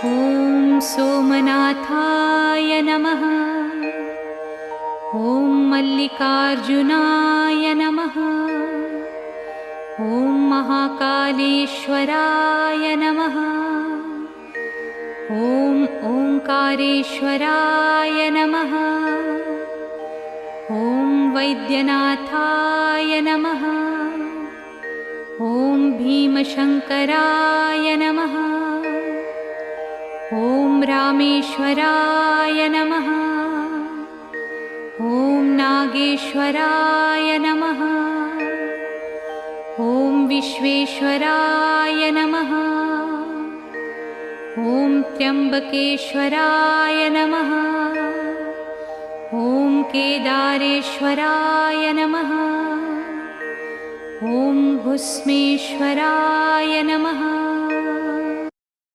ॐ सोमनाथाय नमः। ॐ मल्लिकार्जुनाय नमः। ॐ महाकालेश्वराय नमः। ॐ ओंकारेश्वराय नमः। ॐ वैद्यनाथाय नमः। ॐ भीमशंकराय नमः। ॐ रामेश्वराय नमः। ॐ नागेश्वराय नमः। ॐ विश्वेश्वराय नमः। ॐ त्र्यंबकेश्वराय नमः। ॐ केदारेश्वराय नमः। ॐ भुस्मेश्वराय नमः।